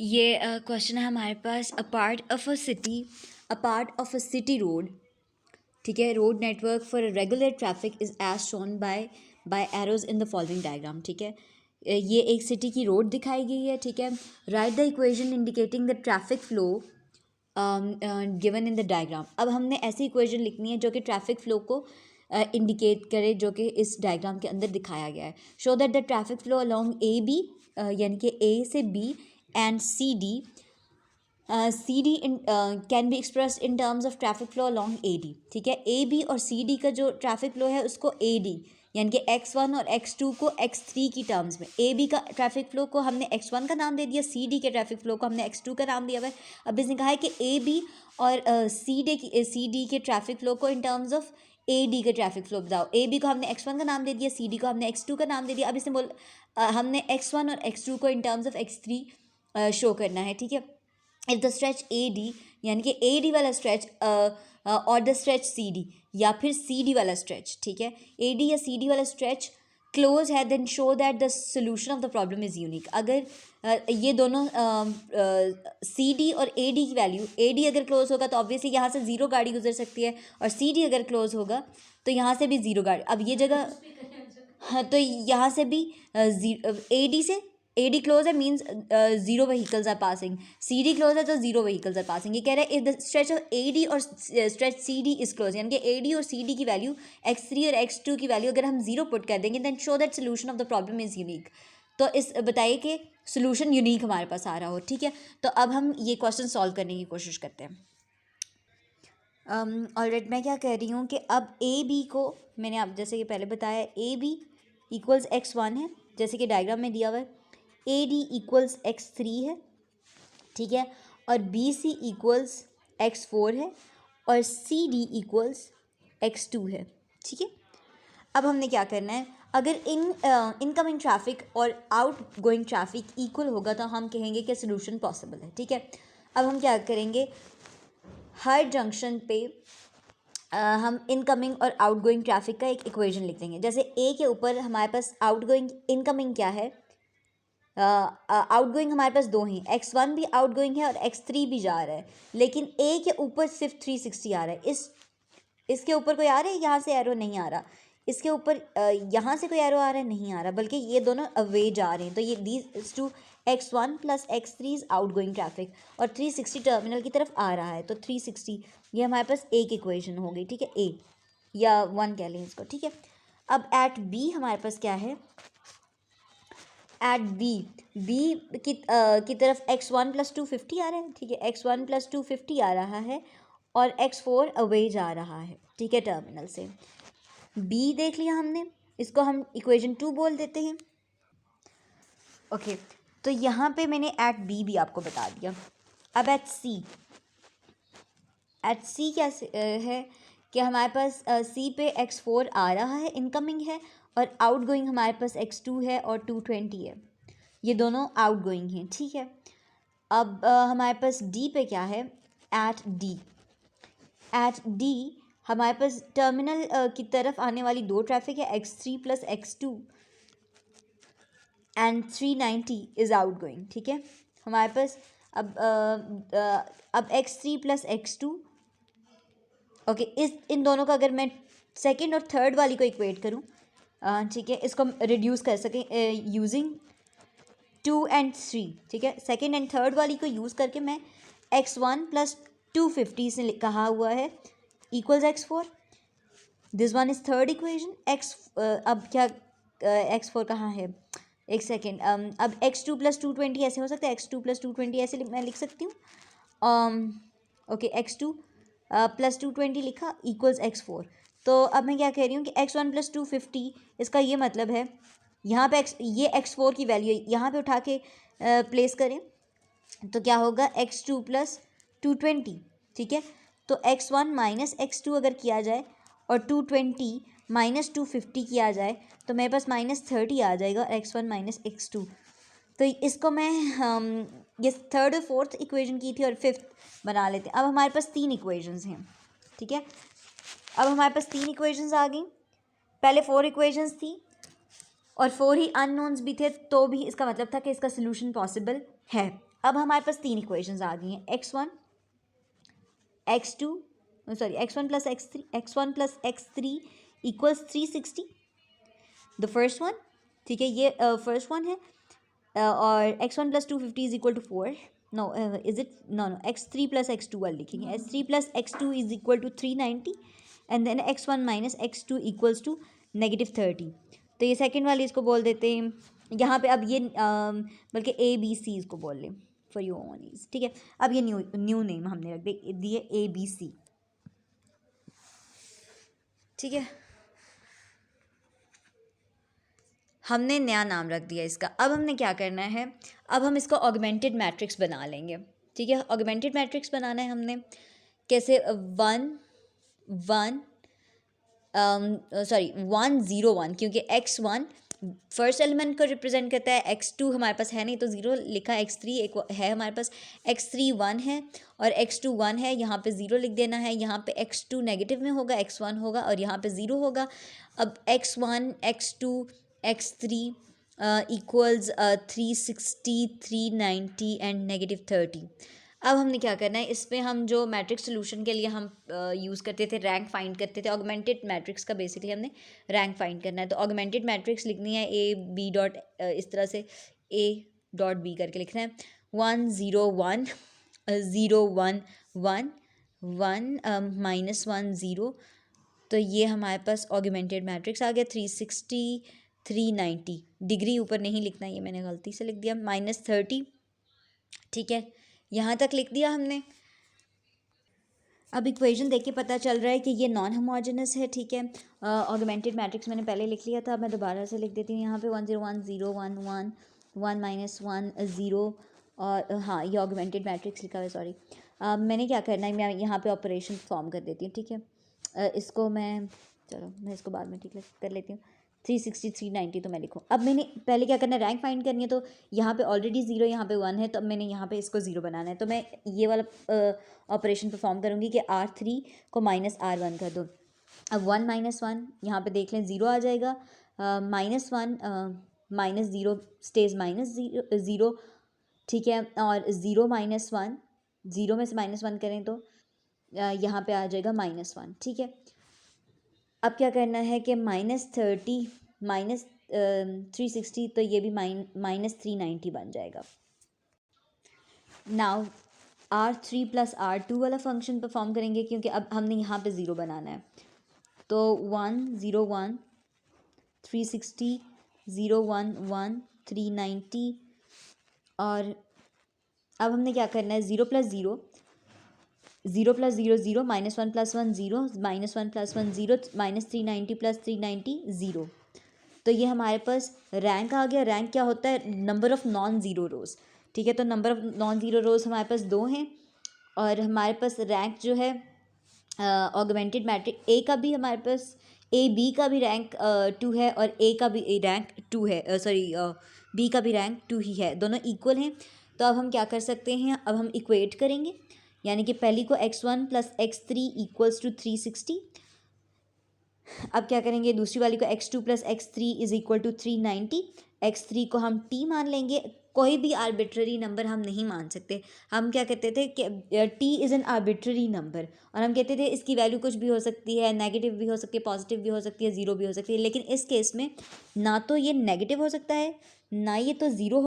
ये क्वेश्चन है हमारे पास। A part of a city road, ठीक है, road network for regular traffic is as shown by arrows in the following diagram, ठीक है। ये एक सिटी की रोड दिखाई गई है, ठीक है। Right the equation indicating the traffic flow given in the diagram. अब हमने ऐसी इक्वेशन लिखनी है जो कि ट्रैफिक फ्लो को इंडिकेट करे, जो कि इस डायग्राम के अंदर दिखाया गया है। Show that the traffic flow along A B, यानी कि ए से B and C D, C D can be express in terms of traffic flow along A D, ठीक है। ए बी और सी डी का जो ट्रैफिक फ्लो है उसको ए डी यानी कि x1 और x2 को x3 की टर्म्स में, ए बी का ट्रैफिक फ्लो को हमने x1 का नाम दे दिया, सी डी के ट्रैफिक फ्लो को हमने x2 का नाम दिया हुआ है। अब इसने कहा है कि ए बी और सी डी के ट्रैफिक फ्लो को in terms of A D के ट्रैफिक फ्लो बताओ। ए बी को हमने x1 का नाम दे दिया, सी डी को हमने x2 का नाम दे दिया। अब इसने हमने x1 और x2 को in terms of x3 show करना है, ठीक है। If the stretch A D यानी कि ए डी वाला स्ट्रेच और द स्ट्रेच सी डी या फिर सी डी वाला स्ट्रेच, ठीक है, ए डी या सी डी वाला स्ट्रेच क्लोज है, then show that the solution of the problem is unique. अगर ये दोनों सी डी और ए डी की वैल्यू, ए डी अगर क्लोज होगा तो ऑब्वियसली यहाँ से ज़ीरो गाड़ी गुजर सकती है, और सी डी अगर क्लोज होगा तो यहाँ से भी ज़ीरो गाड़ी। अब ये जगह हाँ, तो यहाँ से भी ए डी से ए डी क्लोज है means zero vehicles are passing, C D close है तो ज़ीरो व्हीकल्स आर पासिंग। ये कह रहा है if the stretch of A D और stretch C D is close, यानी कि ए डी और सी डी की वैल्यू x3 और x2 की वैल्यू अगर हम ज़ीरो पुट कर देंगे then show that solution of the problem is unique. तो इस बताइए कि सोल्यूशन यूनिक हमारे पास आ रहा हो, ठीक है। तो अब हम ये क्वेश्चन सॉल्व करने की कोशिश करते हैं। ऑलराइट, मैं क्या कह रही हूँ कि अब ए बी को मैंने आप जैसे कि पहले बताया, ए बी इक्वल्स x1 है जैसे कि डायग्राम में दिया हुआ है, ए डी इक्वल्स x3 है, ठीक है, और बी सी इक्वल्स x4 है, और सी डी इक्वल्स x2 है, ठीक है। अब हमने क्या करना है, अगर इनकमिंग ट्रैफिक और आउट गोइंग ट्रैफिक इक्वल होगा तो हम कहेंगे कि सोल्यूशन पॉसिबल है, ठीक है। अब हम क्या करेंगे, हर जंक्शन पे हम इनकमिंग और आउटगोइंग ट्रैफिक का एक इक्वेशन लिख देंगे। जैसे ए के ऊपर हमारे पास आउटगोइंग इनकमिंग क्या है, आउटगोइंग हमारे पास दो हैं, x1 भी आउटगोइंग है और x3 भी जा रहा है, लेकिन ए के ऊपर सिर्फ 360 आ रहा है। इसके ऊपर कोई आ रहा है, यहाँ से एरो नहीं आ रहा, इसके ऊपर यहाँ से कोई एरो आ रहा है, नहीं आ रहा, बल्कि ये दोनों अवे जा रहे हैं। तो ये these two x1 plus x3 is out going traffic, और 360 टर्मिनल की तरफ आ रहा है, तो 360 ये हमारे पास एक इक्वेशन हो गई, ठीक है, ए या 1 कह लें इसको, ठीक है। अब एट बी हमारे पास क्या है, एट बी की तरफ x1 प्लस 250 आ रहा है, ठीक है, x1 प्लस 250 आ रहा है, और x4 अवे जा रहा है, ठीक है, टर्मिनल से। बी देख लिया हमने, इसको हम इक्वेशन 2 बोल देते हैं, ओके। तो यहाँ पे मैंने एट बी भी आपको बता दिया। अब एट सी क्या है कि हमारे पास सी पे x4 आ रहा है, इनकमिंग है, और आउट गोइंग हमारे पास x2 है और 220 है, ये दोनों आउट गोइंग हैं, ठीक है। अब हमारे पास डी पे क्या है, एट डी हमारे पास टर्मिनल की तरफ आने वाली दो ट्रैफिक है, x3 plus x2 and 390 is out going, ठीक है। हमारे पास अब x3 प्लस x2, ओके, इन दोनों का अगर मैं सेकंड और थर्ड वाली को इक्वेट करूं, ठीक है, इसको रिड्यूस कर सकें यूजिंग 2 and 3, ठीक है, सेकंड एंड थर्ड वाली को यूज़ करके मैं x1 प्लस 250 से कहा हुआ है equals x4, this one is third equation. अब क्या x4 कहाँ है, एक सेकेंड, अब x2 प्लस 220 ऐसे हो सकता है, x2 प्लस 220 ऐसे मैं लिख सकती हूँ, ओके, x2 प्लस 220 लिखा इक्वल्स x4। तो अब मैं क्या कह रही हूँ कि x1 प्लस 250, इसका ये मतलब है यहाँ पे ये x4 की वैल्यू यहाँ पे उठा के प्लेस करें तो क्या होगा, x2 प्लस 220, ठीक है। तो x1 माइनस x2 अगर किया जाए और 220 माइनस 250 किया जाए तो मेरे पास -30 आ जाएगा, x1 माइनस x2। तो इसको मैं ये थर्ड और फोर्थ इक्वेशन की थी और फिफ्थ बना लेते हैं। अब हमारे पास 3 इक्वेशंस हैं, ठीक है। अब हमारे पास 3 इक्वेशंस आ गई, पहले 4 इक्वेशंस थी और 4 ही अननोन्स भी थे, तो भी इसका मतलब था कि इसका सोल्यूशन पॉसिबल है। अब हमारे पास तीन इक्वेशंस आ गई हैं, x1 x2 sorry x1 plus x3 equals 360, the first one, ठीक है, ये फर्स्ट वन है। और x1 plus 250 is equal to 4, no is it, no x3 plus x2 वाले लिखेंगे, x3 plus x2 is equal to 390 and then x1 minus x2 equals to -30। तो ये second वाली इसको बोल देते हैं यहाँ पे, अब ये बल्कि ABC इसको बोल लें फॉर यू ओन ईज, ठीक है। अब ये न्यू नेम हमने रख दिए ABC, ठीक है, हमने नया नाम रख दिया इसका। अब हमने क्या करना है, अब हम इसको ऑगमेंटेड मैट्रिक्स बना लेंगे, ठीक है। ऑगमेंटेड मैट्रिक्स बनाना है हमने कैसे, 1 क्योंकि x1 फर्स्ट एलिमेंट को रिप्रेजेंट करता है, x2 हमारे पास है नहीं तो 0 लिखा, x3 एक है हमारे पास, x3 1 है और x2 1 है, यहाँ पे 0 लिख देना है। यहाँ पे x2 नेगेटिव में होगा, x1 होगा और यहाँ पे 0 होगा। अब x1 x2 x3 equals 360 390 and -30। अब हमने क्या करना है, इस पर हम जो मैट्रिक्स सोल्यूशन के लिए हम यूज़ करते थे, रैंक फाइंड करते थे, ऑगमेंटेड मैट्रिक्स का बेसिकली हमने रैंक फाइंड करना है। तो ऑगमेंटेड मैट्रिक्स लिखनी है ए बी डॉट, इस तरह से ए डॉट बी करके लिखना है, 1 0 1 0 1 1 1 -1 0। तो ये हमारे पास ऑगमेंटेड मैट्रिक्स आ गया। 360 390, डिग्री ऊपर नहीं लिखना, ये मैंने गलती से लिख दिया, -30, ठीक है, यहाँ तक लिख दिया हमने। अब इक्वेशन देख के पता चल रहा है कि ये नॉन होमोजेनस है, ठीक है। ऑगमेंटेड मैट्रिक्स मैंने पहले लिख लिया था, अब मैं दोबारा से लिख देती हूँ यहाँ पे 1 0 1 0 1 1 1 -1 0, और हाँ ये ऑगमेंटेड मैट्रिक्स लिखा हुआ है, सॉरी। मैंने क्या करना है, मैं यहाँ पे ऑपरेशन फॉर्म कर देती हूँ, ठीक है। इसको मैं, चलो मैं इसको बाद में ठीक कर लेती हूँ। 360 390 तो मैं लिखूँ। अब मैंने पहले क्या करना है, रैंक फाइंड करनी है, तो यहाँ पे ऑलरेडी 0 यहाँ पे 1 है, तो अब मैंने यहाँ पे इसको 0 बनाना है। तो मैं ये वाला ऑपरेशन परफॉर्म करूँगी कि R3 को -R1 कर दो। अब 1 -1 यहाँ पे देख लें 0 आ जाएगा, -1 -0 स्टेज -0, ठीक है, और 0 -1, 0 में से -1 करें तो यहाँ पे आ जाएगा -1, ठीक है। अब क्या करना है कि -30 -360, तो ये भी -390 बन जाएगा। नाउ R3 प्लस R2 वाला फंक्शन परफॉर्म करेंगे, क्योंकि अब हमने यहाँ पे 0 बनाना है। तो 1 0 1 360 0 1 1 390, और अब हमने क्या करना है, 0 + 0 0 + 0 0 -1 + 1 0 -1 + 1 0 -390 + 390 0। तो ये हमारे पास रैंक आ गया। रैंक क्या होता है, नंबर ऑफ़ नॉन ज़ीरो रोज़, ठीक है। तो नंबर ऑफ़ नॉन ज़ीरो रोज़ हमारे पास 2 हैं, और हमारे पास रैंक जो है ऑगमेंटेड मैट्रिक्स ए का भी हमारे पास, ए बी का भी रैंक 2 है और ए का भी रैंक 2 है, सॉरी बी का भी रैंक 2 ही है, दोनों इक्वल हैं। तो अब हम क्या कर सकते हैं, अब हम इक्वेट करेंगे, यानी कि पहली को x1 + x3 = 360। अब क्या करेंगे, दूसरी वाली को x2 + x3 = 390। x3 को हम t मान लेंगे, कोई भी आर्बिट्ररी नंबर हम नहीं मान सकते। हम क्या कहते थे कि t is an arbitrary number, और हम कहते थे इसकी वैल्यू कुछ भी हो सकती है, नेगेटिव भी हो सकती है, पॉजिटिव भी हो सकती है, ज़ीरो भी हो सकती है। लेकिन इस केस में ना तो ये नेगेटिव हो सकता है, ना ये तो ज़ीरो